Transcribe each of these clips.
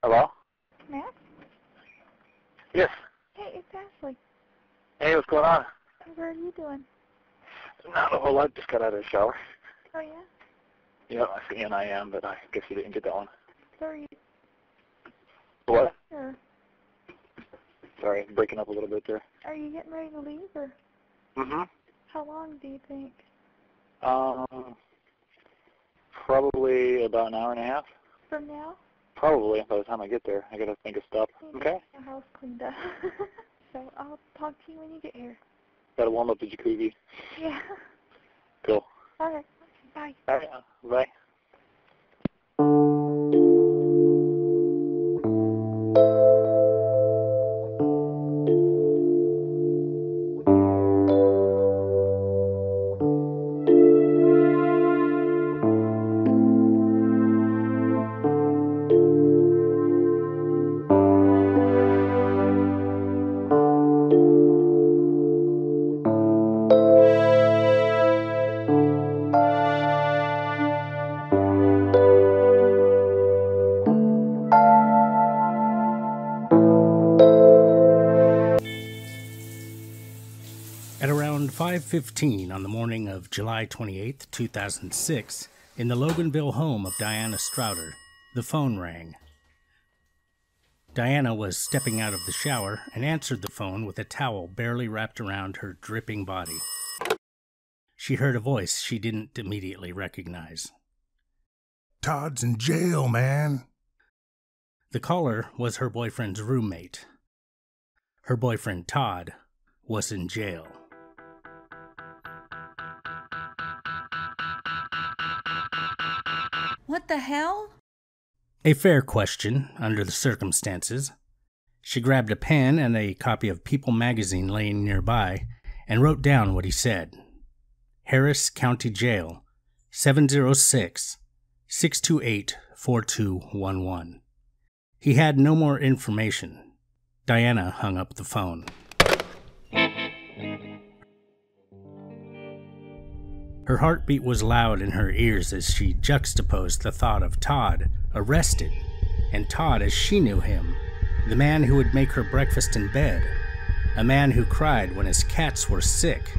Hello? Matt? Yes. Hey, it's Ashley. Hey, what's going on? What are you doing? Not a whole lot. Just got out of the shower. Oh, yeah? Yeah, I am, but I guess you didn't get that one. So are you What? or Sorry, breaking up a little bit there. are you getting ready to leave, or Mm-hmm. how long do you think? Probably about an hour and a half. From now? Probably, by the time I get there. I gotta think of stuff. You Okay? get the house cleaned up. So I'll talk to you when you get here. Gotta warm up the jacuzzi. Yeah. Cool. All right. Bye. All right, bye. At around 5:15 on the morning of July 28, 2006, in the Loganville home of Diana Strawder, the phone rang. Diana was stepping out of the shower and answered the phone with a towel barely wrapped around her dripping body. She heard a voice she didn't immediately recognize. Todd's in jail, man. The caller was her boyfriend's roommate. Her boyfriend, Todd, was in jail. What the hell? A fair question, under the circumstances. She grabbed a pen and a copy of People magazine laying nearby and wrote down what he said. Harris County Jail, 706-628-4211. He had no more information. Diana hung up the phone. Her heartbeat was loud in her ears as she juxtaposed the thought of Todd arrested, and Todd as she knew him, the man who would make her breakfast in bed, a man who cried when his cats were sick.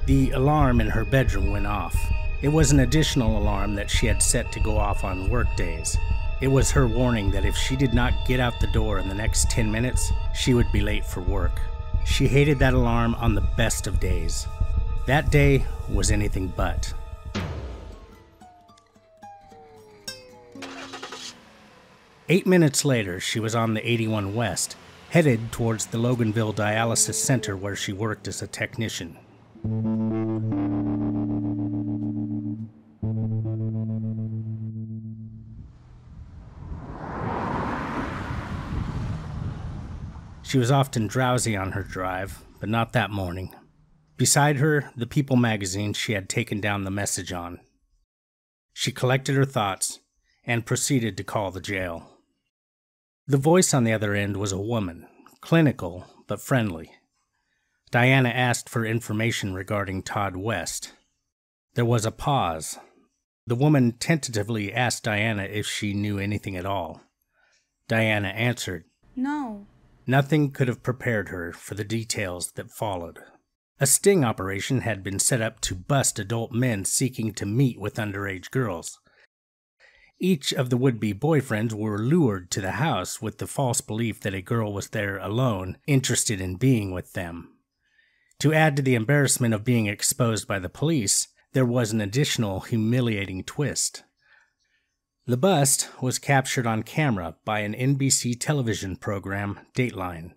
The alarm in her bedroom went off. It was an additional alarm that she had set to go off on work days. It was her warning that if she did not get out the door in the next 10 minutes, she would be late for work. She hated that alarm on the best of days. That day was anything but. Eight minutes later, she was on the 81 West, headed towards the Loganville Dialysis Center where she worked as a technician. She was often drowsy on her drive, but not that morning. Beside her, the People magazine she had taken down the message on. She collected her thoughts and proceeded to call the jail. The voice on the other end was a woman, clinical but friendly. Diana asked for information regarding Todd West. There was a pause. The woman tentatively asked Diana if she knew anything at all. Diana answered, No. Nothing could have prepared her for the details that followed. A sting operation had been set up to bust adult men seeking to meet with underage girls. Each of the would-be boyfriends were lured to the house with the false belief that a girl was there alone, interested in being with them. To add to the embarrassment of being exposed by the police, there was an additional humiliating twist. The bust was captured on camera by an NBC television program, Dateline.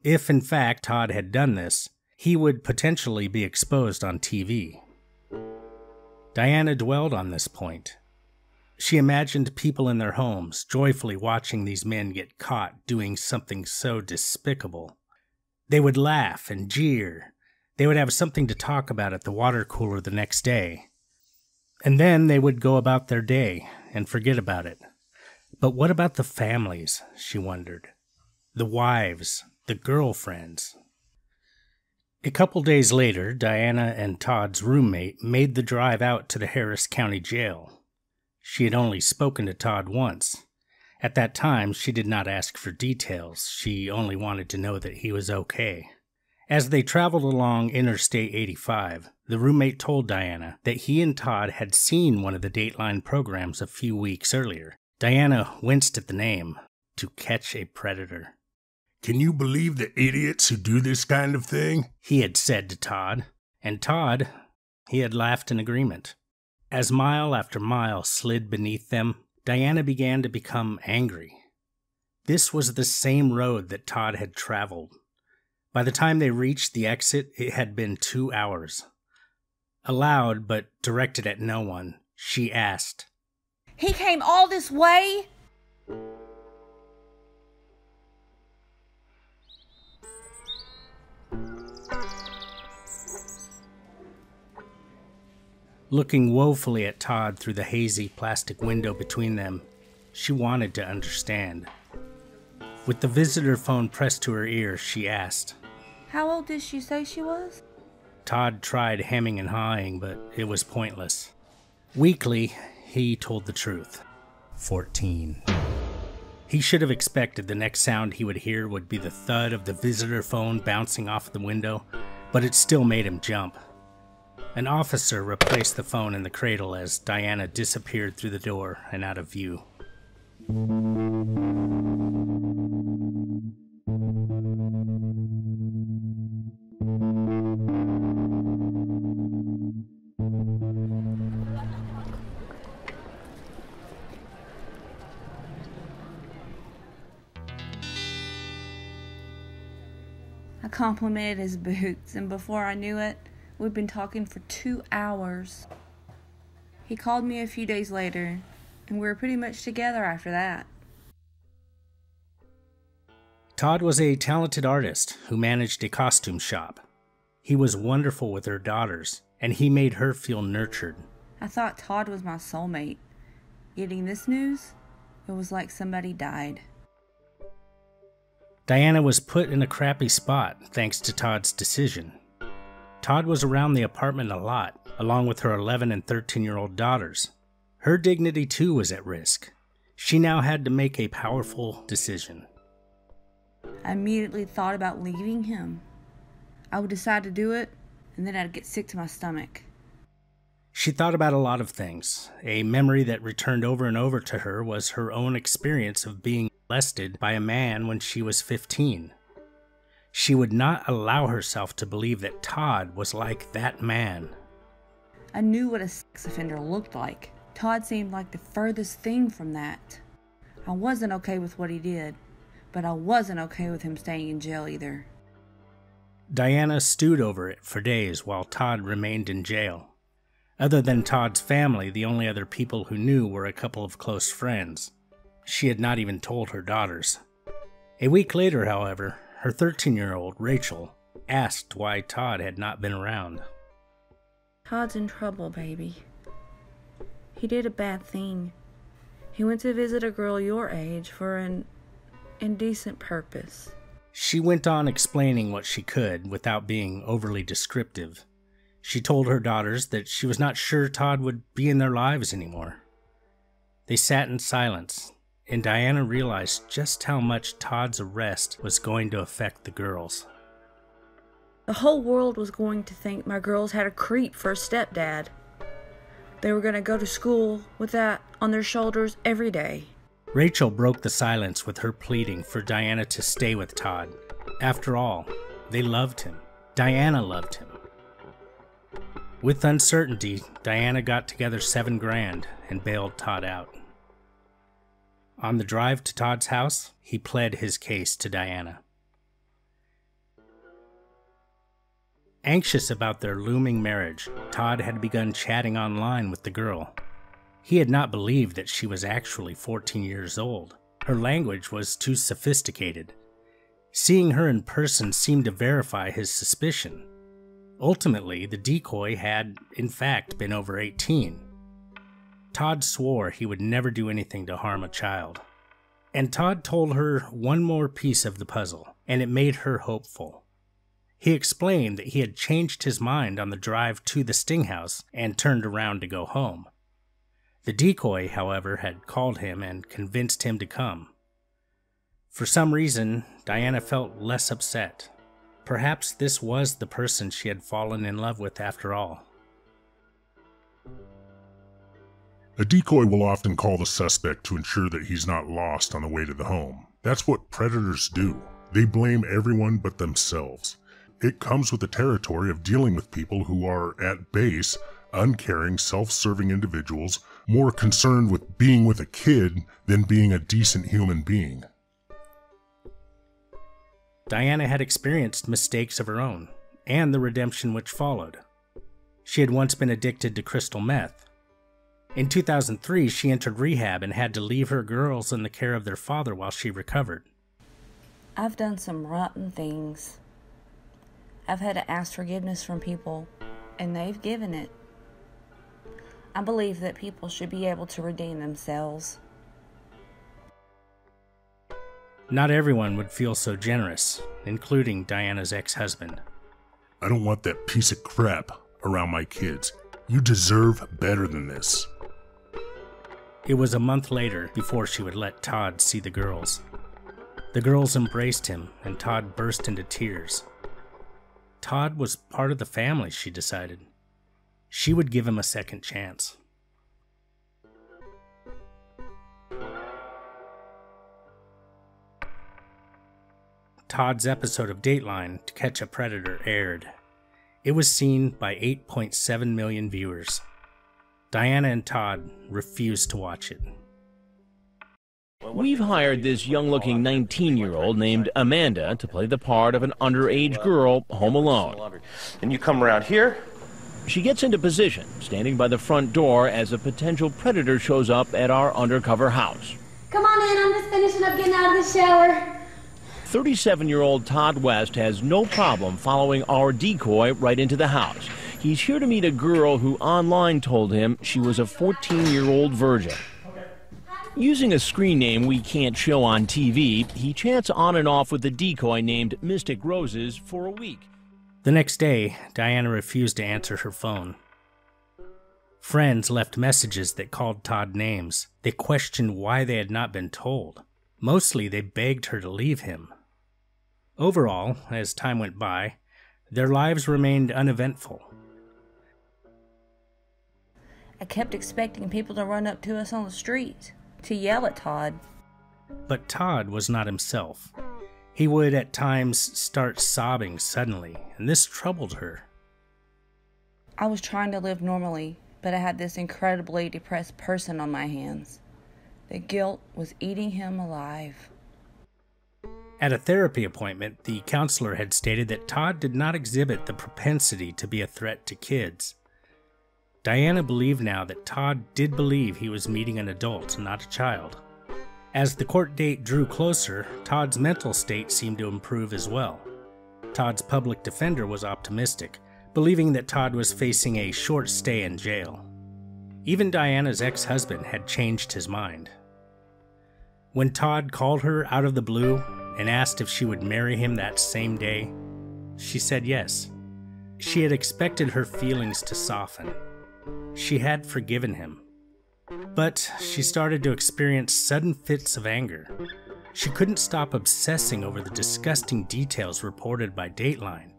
If in fact Todd had done this, he would potentially be exposed on TV. Diana dwelled on this point. She imagined people in their homes joyfully watching these men get caught doing something so despicable. They would laugh and jeer. They would have something to talk about at the water cooler the next day. And then they would go about their day and forget about it. But what about the families, she wondered. The wives, the girlfriends. A couple days later, Diana and Todd's roommate made the drive out to the Harris County Jail. She had only spoken to Todd once. At that time, she did not ask for details. She only wanted to know that he was okay. As they traveled along Interstate 85, the roommate told Diana that he and Todd had seen one of the Dateline programs a few weeks earlier. Diana winced at the name, To Catch a Predator. Can you believe the idiots who do this kind of thing? He had said to Todd, and Todd, he had laughed in agreement. As mile after mile slid beneath them, Diana began to become angry. This was the same road that Todd had traveled. By the time they reached the exit, it had been 2 hours. Aloud, but directed at no one, she asked, "He came all this way?" Looking woefully at Todd through the hazy plastic window between them, she wanted to understand. With the visitor phone pressed to her ear, she asked, "How old did she say she was?" Todd tried hemming and hawing, but it was pointless. Weakly, he told the truth. 14. He should have expected the next sound he would hear would be the thud of the visitor phone bouncing off the window, but it still made him jump. An officer replaced the phone in the cradle as Diana disappeared through the door and out of view. I complimented his boots, and before I knew it, we'd been talking for 2 hours. He called me a few days later, and we were pretty much together after that. Todd was a talented artist who managed a costume shop. He was wonderful with her daughters, and he made her feel nurtured. I thought Todd was my soulmate. Getting this news, it was like somebody died. Diana was put in a crappy spot thanks to Todd's decision. Todd was around the apartment a lot, along with her 11 and 13-year-old daughters. Her dignity too was at risk. She now had to make a powerful decision. I immediately thought about leaving him. I would decide to do it, and then I'd get sick to my stomach. She thought about a lot of things. A memory that returned over and over to her was her own experience of being molested by a man when she was 15. She would not allow herself to believe that Todd was like that man. I knew what a sex offender looked like. Todd seemed like the furthest thing from that. I wasn't okay with what he did, but I wasn't okay with him staying in jail either. Diana stewed over it for days while Todd remained in jail. Other than Todd's family, the only other people who knew were a couple of close friends. She had not even told her daughters. A week later, however, her 13-year-old, Rachel, asked why Todd had not been around. "Todd's in trouble, baby. He did a bad thing. He went to visit a girl your age for an indecent purpose." She went on explaining what she could without being overly descriptive. She told her daughters that she was not sure Todd would be in their lives anymore. They sat in silence, and Diana realized just how much Todd's arrest was going to affect the girls. The whole world was going to think my girls had a creep for a stepdad. They were going to go to school with that on their shoulders every day. Rachel broke the silence with her pleading for Diana to stay with Todd. After all, they loved him. Diana loved him. With uncertainty, Diana got together $7,000 and bailed Todd out. On the drive to Todd's house, he pled his case to Diana. Anxious about their looming marriage, Todd had begun chatting online with the girl. He had not believed that she was actually 14 years old. Her language was too sophisticated. Seeing her in person seemed to verify his suspicion. Ultimately, the decoy had, in fact, been over 18. Todd swore he would never do anything to harm a child. And Todd told her one more piece of the puzzle, and it made her hopeful. He explained that he had changed his mind on the drive to the Sting house and turned around to go home. The decoy, however, had called him and convinced him to come. For some reason, Diana felt less upset. Perhaps this was the person she had fallen in love with after all. A decoy will often call the suspect to ensure that he's not lost on the way to the home. That's what predators do. They blame everyone but themselves. It comes with the territory of dealing with people who are, at base, uncaring, self-serving individuals, more concerned with being with a kid than being a decent human being. Diana had experienced mistakes of her own, and the redemption which followed. She had once been addicted to crystal meth. In 2003, she entered rehab and had to leave her girls in the care of their father while she recovered. I've done some rotten things. I've had to ask forgiveness from people, and they've given it. I believe that people should be able to redeem themselves. Not everyone would feel so generous, including Diana's ex-husband. I don't want that piece of crap around my kids. You deserve better than this. It was a month later before she would let Todd see the girls. The girls embraced him, and Todd burst into tears. Todd was part of the family, she decided. She would give him a second chance. Todd's episode of Dateline, To Catch a Predator, aired. It was seen by 8.7 million viewers. Diana and Todd refused to watch it. We've hired this young-looking 19-year-old named Amanda to play the part of an underage girl home alone. And you come around here. She gets into position, standing by the front door as a potential predator shows up at our undercover house. Come on in, I'm just finishing up getting out of the shower. 37-year-old Todd West has no problem following our decoy right into the house. He's here to meet a girl who online told him she was a 14-year-old virgin. Using a screen name we can't show on TV, he chats on and off with the decoy named Mystic Roses for a week. The next day, Diana refused to answer her phone. Friends left messages that called Todd names. They questioned why they had not been told. Mostly, they begged her to leave him. Overall, as time went by, their lives remained uneventful. I kept expecting people to run up to us on the street, to yell at Todd. But Todd was not himself. He would at times start sobbing suddenly, and this troubled her. I was trying to live normally, but I had this incredibly depressed person on my hands. The guilt was eating him alive. At a therapy appointment, the counselor had stated that Todd did not exhibit the propensity to be a threat to kids. Diana believed now that Todd did believe he was meeting an adult, not a child. As the court date drew closer, Todd's mental state seemed to improve as well. Todd's public defender was optimistic, believing that Todd was facing a short stay in jail. Even Diana's ex-husband had changed his mind. When Todd called her out of the blue and asked if she would marry him that same day, she said yes. She had expected her feelings to soften. She had forgiven him. But she started to experience sudden fits of anger. She couldn't stop obsessing over the disgusting details reported by Dateline.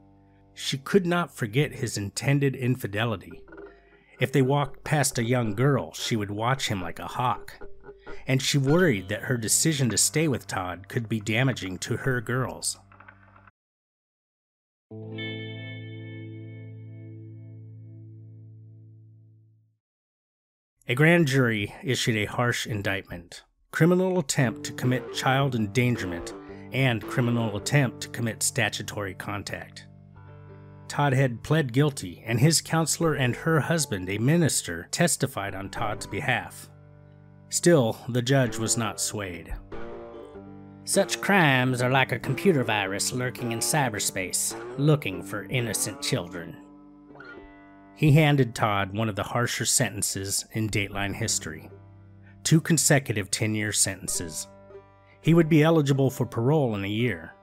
She could not forget his intended infidelity. If they walked past a young girl, she would watch him like a hawk. And she worried that her decision to stay with Todd could be damaging to her girls. A grand jury issued a harsh indictment: criminal attempt to commit child endangerment and criminal attempt to commit statutory contact. Todd had pled guilty, and his counselor and her husband, a minister, testified on Todd's behalf. Still, the judge was not swayed. Such crimes are like a computer virus lurking in cyberspace, looking for innocent children. He handed Todd one of the harsher sentences in Dateline history: 2 consecutive 10-year sentences. He would be eligible for parole in a year.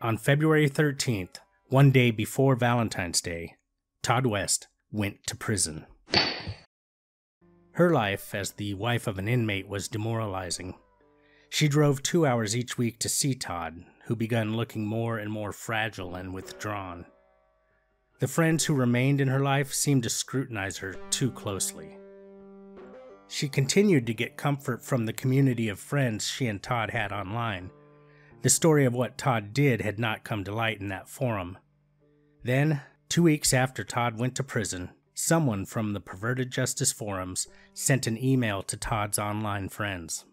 On February 13th, one day before Valentine's Day, Todd West went to prison. Her life as the wife of an inmate was demoralizing. She drove 2 hours each week to see Todd, who began looking more and more fragile and withdrawn. The friends who remained in her life seemed to scrutinize her too closely. She continued to get comfort from the community of friends she and Todd had online. The story of what Todd did had not come to light in that forum. Then, 2 weeks after Todd went to prison, someone from the Perverted Justice forums sent an email to Todd's online friends.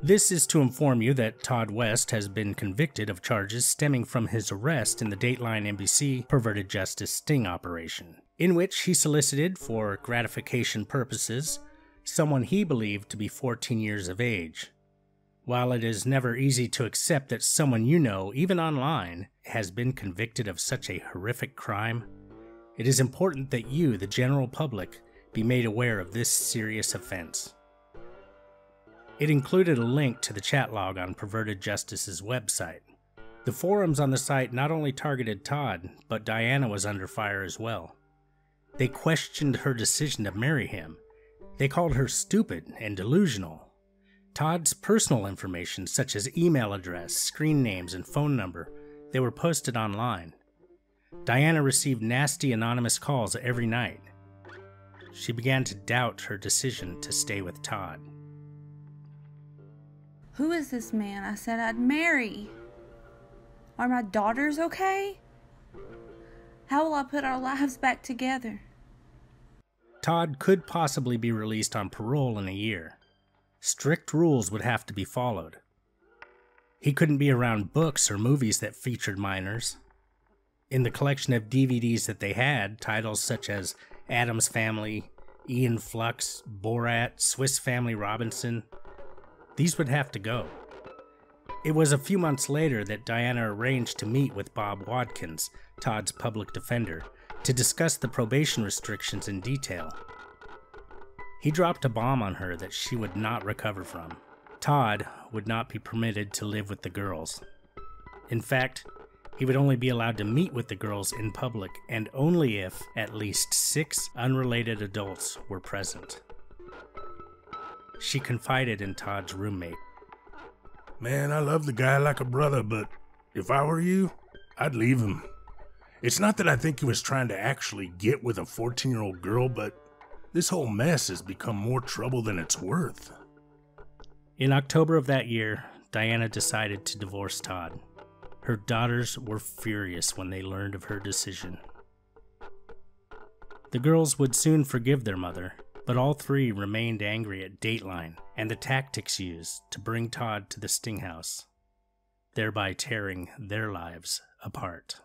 This is to inform you that Todd West has been convicted of charges stemming from his arrest in the Dateline NBC Perverted Justice sting operation, in which he solicited, for gratification purposes, someone he believed to be 14 years of age. While it is never easy to accept that someone you know, even online, has been convicted of such a horrific crime, it is important that you, the general public, be made aware of this serious offense. It included a link to the chat log on Perverted Justice's website. The forums on the site not only targeted Todd, but Diana was under fire as well. They questioned her decision to marry him. They called her stupid and delusional. Todd's personal information, such as email address, screen names, and phone number, they were posted online. Diana received nasty anonymous calls every night. She began to doubt her decision to stay with Todd. Who is this man I said I'd marry? Are my daughters okay? How will I put our lives back together? Todd could possibly be released on parole in a year. Strict rules would have to be followed. He couldn't be around books or movies that featured minors. In the collection of DVDs that they had, titles such as Addams Family, Ian Flux, Borat, Swiss Family Robinson, these would have to go. It was a few months later that Diana arranged to meet with Bob Watkins, Todd's public defender, to discuss the probation restrictions in detail. He dropped a bomb on her that she would not recover from. Todd would not be permitted to live with the girls. In fact, he would only be allowed to meet with the girls in public, and only if at least 6 unrelated adults were present. She confided in Todd's roommate. Man, I love the guy like a brother, but if I were you, I'd leave him. It's not that I think he was trying to actually get with a 14-year-old girl, but this whole mess has become more trouble than it's worth. In October of that year, Diana decided to divorce Todd. Her daughters were furious when they learned of her decision. The girls would soon forgive their mother, but all 3 remained angry at Dateline and the tactics used to bring Todd to the sting house, thereby tearing their lives apart.